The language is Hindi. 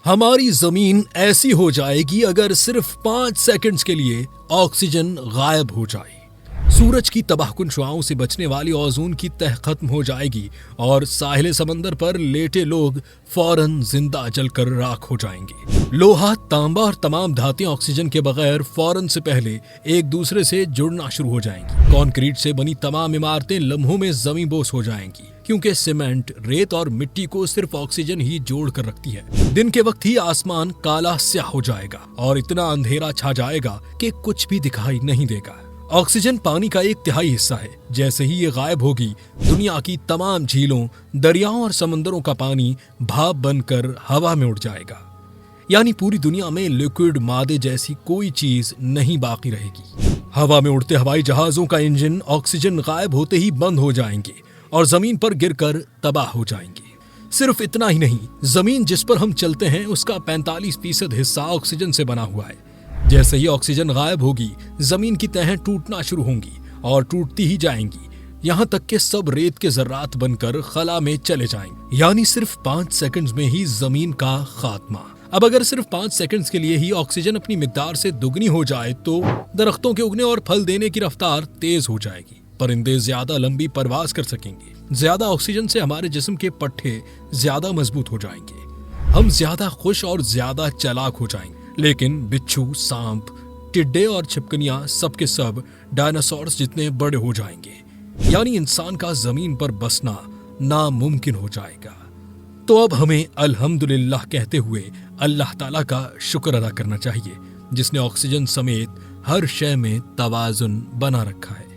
हमारी जमीन ऐसी हो जाएगी अगर सिर्फ 5 सेकंड्स के लिए ऑक्सीजन गायब हो जाए। सूरज की तबाहकुन शुआओं से बचने वाली ओजोन की तह खत्म हो जाएगी और साहिल समंदर पर लेटे लोग फौरन जिंदा जलकर राख हो जाएंगे। लोहा, तांबा और तमाम धातें ऑक्सीजन के बगैर फौरन से पहले एक दूसरे से जुड़ना शुरू हो जाएंगी। कंक्रीट से बनी तमाम इमारतें लम्हों में जमींबोस हो जाएंगी, क्योंकि सीमेंट, रेत और मिट्टी को सिर्फ ऑक्सीजन ही जोड़ कर रखती है। दिन के वक्त ही आसमान काला स्याह हो जाएगा और इतना अंधेरा छा जाएगा कि कुछ भी दिखाई नहीं देगा। ऑक्सीजन पानी का 1/3 हिस्सा है। जैसे ही ये गायब होगी, दुनिया की तमाम झीलों, दरियाओं और समंदरों का पानी भाप बनकर हवा में उड़ जाएगा। यानी पूरी दुनिया में लिक्विड मादे जैसी कोई चीज नहीं बाकी रहेगी। हवा में उड़ते हवाई जहाजों का इंजन ऑक्सीजन गायब होते ही बंद हो जाएंगे और जमीन पर गिरकर तबाह हो जाएंगे। सिर्फ इतना ही नहीं, जमीन जिस पर हम चलते हैं उसका 45% हिस्सा ऑक्सीजन से बना हुआ है। जैसे ही ऑक्सीजन गायब होगी, जमीन की तहें टूटना शुरू होंगी और टूटती ही जाएंगी, यहाँ तक कि सब रेत के जर्रात बनकर खला में चले जाएंगे। यानी सिर्फ 5 सेकंड्स में ही जमीन का खात्मा। अब अगर सिर्फ 5 सेकंड्स के लिए ही ऑक्सीजन अपनी मिकदार से दुगनी हो जाए तो दरख्तों के उगने और फल देने की रफ्तार तेज हो जाएगी। परिंदे ज्यादा लंबी परवाज कर सकेंगे। ज्यादा ऑक्सीजन से हमारे जिस्म के पट्टे ज्यादा मजबूत हो जाएंगे। हम ज्यादा खुश और ज्यादा चालाक हो जाएंगे। लेकिन बिच्छू, सांप, टिड्डे और छिपकलियां सब के सब डायनासोर्स जितने बड़े हो जाएंगे। यानी इंसान का जमीन पर बसना नामुमकिन हो जाएगा। तो अब हमें अल्हम्दुलिल्लाह कहते हुए अल्लाह ताला का शुक्र अदा करना चाहिए, जिसने ऑक्सीजन समेत हर शय में तवाजुन बना रखा है।